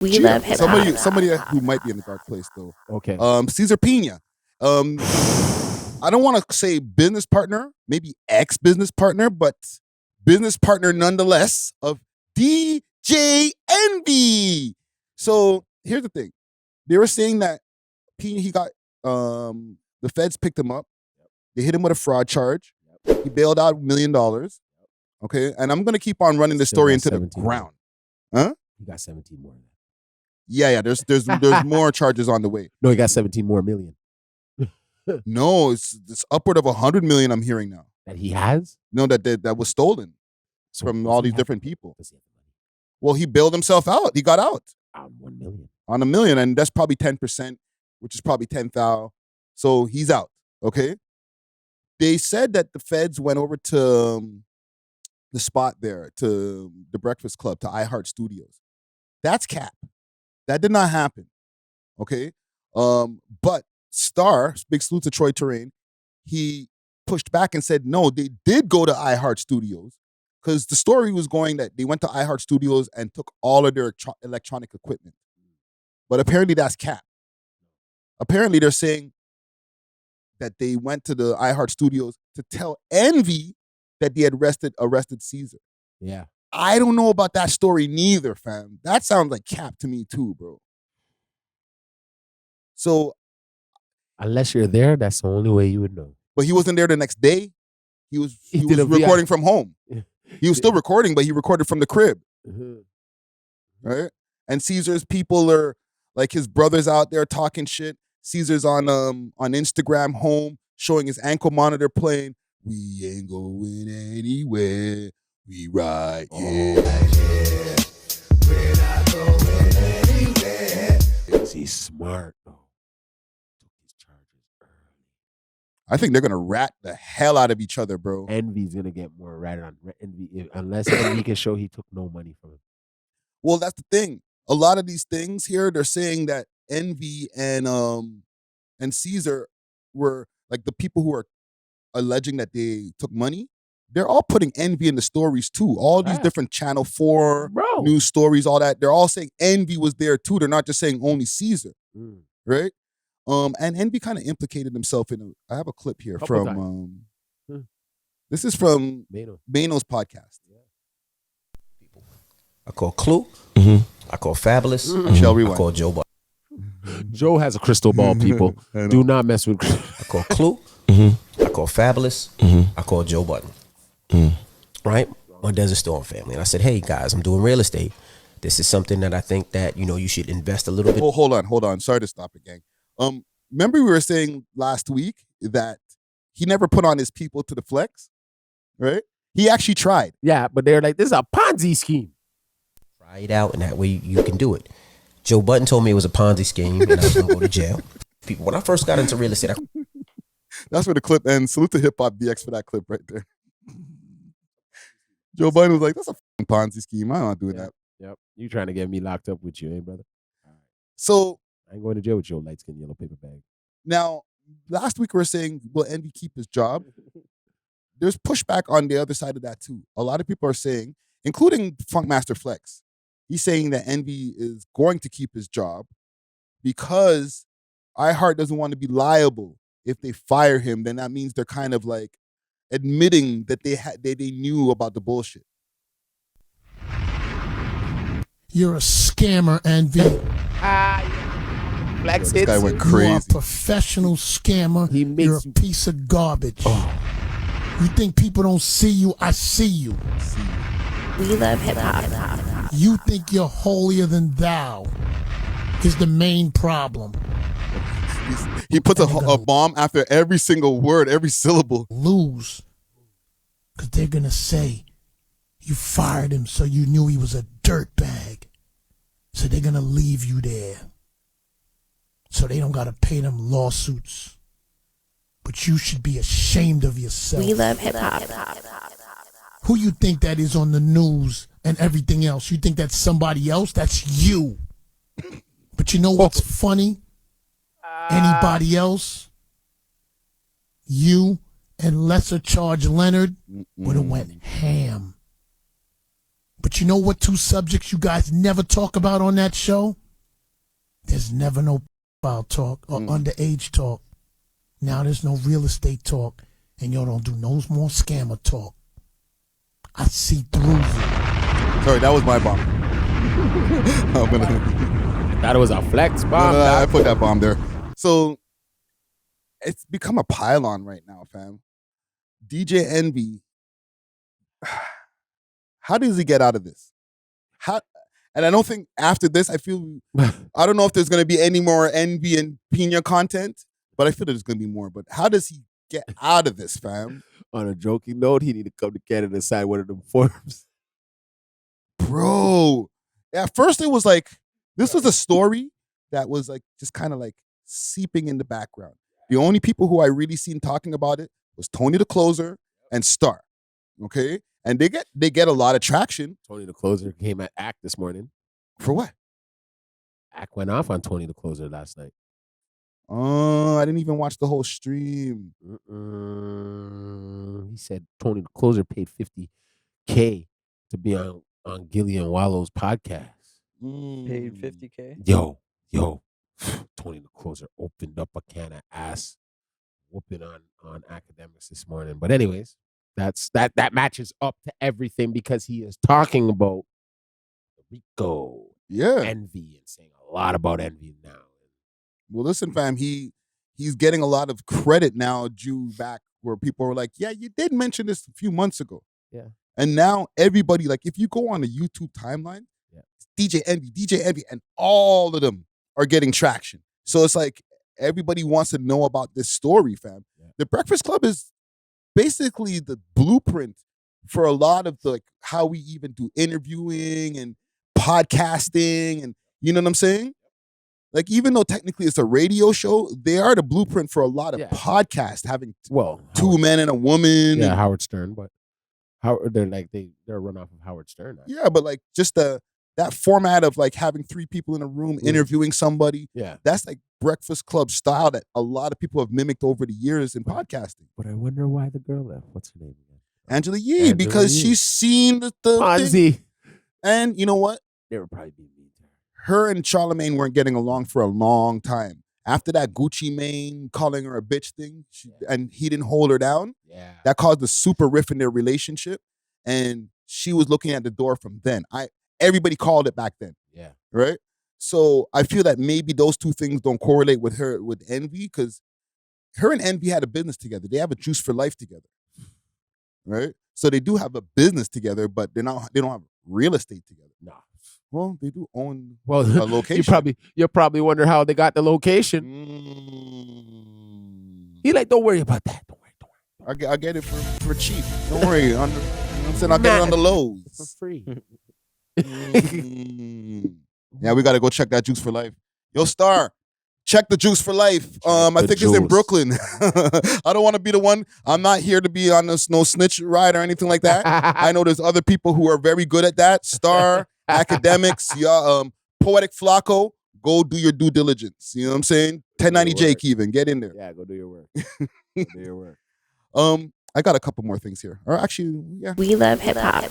We love hip hop. Somebody who might be in a dark place though. Okay. Cesar Pina. I don't want to say business partner, maybe ex-business partner, but business partner nonetheless of DJ Envy. So here's the thing. They were saying that Pina, he got the feds picked him up. They hit him with a fraud charge. He bailed out $1 million. Okay. And I'm gonna keep on running the story into the ground. Huh? He got 17 more. Yeah. There's more charges on the way. No, he got 17 more million. No, it's upward of 100 million. I'm hearing now That he has? no that was stolen So from does all he these have different the money? people. Does he have the money? Well, he bailed himself out. He got out 1 million. on $1 million, and that's probably 10%, which is probably 10,000. So he's out. Okay. They said that the feds went over to the spot there, to the Breakfast Club, to iHeart Studios. That's cap. That did not happen. Okay. But Star, big salute to Troy Terrain, he pushed back and said, no, they did go to iHeart Studios, because the story was going that they went to iHeart Studios and took all of their electronic equipment. But apparently that's cap. Apparently they're saying that they went to the iHeart Studios to tell Envy that they had arrested Cesar. Yeah. I don't know about that story neither, fam. That sounds like cap to me too, bro. So, Unless you're there, that's the only way you would know. but he wasn't there the next day. He was did a recording from home. He was still recording, but he recorded from the crib, Mhm. right? And Caesar's people are like his brothers out there talking shit. Caesar's on Instagram home showing his ankle monitor playing. We ain't going anywhere. We right here. We're not going anywhere. He's smart, though. Took his charges early. I think they're gonna rat the hell out of each other, bro. Envy's gonna get more ratted on Envy unless Envy can show he took no money from him. Well, that's the thing. A lot of these things here, they're saying that Envy and Caesar were like the people who are alleging that they took money. They're all putting Envy in the stories too. All these Yeah. different Channel 4 Bro. news stories, all that. They're all saying Envy was there too. They're not just saying only Caesar, Mm. right? And Envy kind of implicated himself in I have a clip here Couple from Hmm. this is from Mano. Mano's podcast. I call Clue. I call Fabulous. Shall I rewind. call Joe Budden. Joe has a crystal ball, people. I know. Do not mess with. I call Clue. I call Fabulous. I call Joe Budden. Right? My Desert Storm family. And I said, hey, guys, I'm doing real estate. This is something that I think that, you should invest a little bit. Oh, hold on. Sorry to stop it, gang. Remember we were saying last week that he never put on his people to the flex, right? He actually tried. Yeah, but they're like, this is a Ponzi scheme. Try it out, and that way you can do it. Joe Budden told me it was a Ponzi scheme, and I was going to go to jail. People, when I first got into real estate, That's where the clip ends. Salute to Hip Hop DX for that clip right there. Joe Biden was like, that's a f***ing Ponzi scheme. I'm not doing that. Yep. You trying to get me locked up with you, eh, brother? So I ain't going to jail with your light skin yellow paper bag. now, last week we were saying, will Envy keep his job? There's pushback on the other side of that too. A lot of people are saying, including Funkmaster Flex, he's saying that Envy is going to keep his job because iHeart doesn't want to be liable. If they fire him, then that means they're kind of like admitting that they knew about the bullshit. You're a scammer, Envy. Flex This guy went You are a crazy. professional scammer. He makes You're a you- piece of garbage. You think people don't see you? I see you. We love hip hop. You think you're holier than thou is the main problem. He puts a bomb after every single word, every syllable. Lose. Because they're going to say, you fired him so you knew he was a dirtbag. So they're going to leave you there. So they don't got to pay them lawsuits. But you should be ashamed of yourself. We love hip hop. Who you think that is on the news and everything else? You think that's somebody else? That's you. But you know what's funny? Anybody else? You and Lesser Charge Leonard would have went ham. But you know what 2 subjects you guys never talk about on that show? There's never no foul talk or underage talk. Now there's no real estate talk, and y'all don't do no more scammer talk. I see through you. Sorry, that was my bomb. I'm gonna. Thought it was a flex bomb. No, I put that bomb there. So it's become a pylon right now, fam. DJ Envy. How does he get out of this? And I don't think after this, I don't know if there's going to be any more Envy and Pina content, but I feel there's going to be more. But how does he get out of this, fam? On a joking note, he need to come to Canada and sign one of them forms. Bro, at first it was like, this was a story that was like just kind of like seeping in the background. The only people who I really seen talking about it was Tony the Closer and Star. Okay? And they get a lot of traction. Tony the Closer came at ACT this morning. For what? ACT went off on Tony the Closer last night. Oh, I didn't even watch the whole stream. He said Tony the Closer paid $50K to be on Gilly and Wallow's podcast. Paid $50K. Yo, Tony the Closer opened up a can of ass whooping on academics this morning. But anyways, that matches up to everything because he is talking about Rico, Envy, and saying a lot about Envy now. Well, listen, fam, he's getting a lot of credit now due back where people were like, yeah, you did mention this a few months ago. Yeah. And now everybody, like, if you go on the YouTube timeline, it's DJ Envy, and all of them are getting traction. So it's like everybody wants to know about this story, fam. Yeah. The Breakfast Club is basically the blueprint for a lot of the, like, how we even do interviewing and podcasting, and you know what I'm saying? Like, even though technically it's a radio show, they are the blueprint for a lot of podcasts, having two men and a woman. Yeah, Howard Stern, but they're a runoff of Howard Stern. Actually. Yeah, but like just that format of like having 3 people in a room interviewing somebody. Yeah, that's like Breakfast Club style that a lot of people have mimicked over the years in podcasting. But I wonder why the girl left. What's her name again? Angela Yee, because she's seen the ponzi. Thing. And you know what? They were probably being mean to her. And Charlamagne weren't getting along for a long time. After that Gucci Mane calling her a bitch thing, and he didn't hold her down, that caused a super rift in their relationship. And she was looking at the door from then. Everybody called it back then. Yeah. Right? So I feel that maybe those 2 things don't correlate with Envy, because her and Envy had a business together. They have a Juice for Life together. Right? So they do have a business together, but they don't have real estate together. Nah. Well, they do own a location. You probably wonder how they got the location. He like, don't worry about that. Don't worry. I get it for cheap. Don't worry. You know what I'm saying? I'll get it on the lows. For free. Yeah, we got to go check that Juice for Life. Yo, Star, check the Juice for Life. I think it's in Brooklyn. I don't want to be the one. I'm not here to be on this no snitch ride or anything like that. I know there's other people who are very good at that. Star, Academics, Poetic Flacco, go do your due diligence. You know what I'm saying? 1090 Jake even. Get in there. Yeah, go do your work. Go do your work. I got a couple more things here. Or actually, yeah. We love hip hop.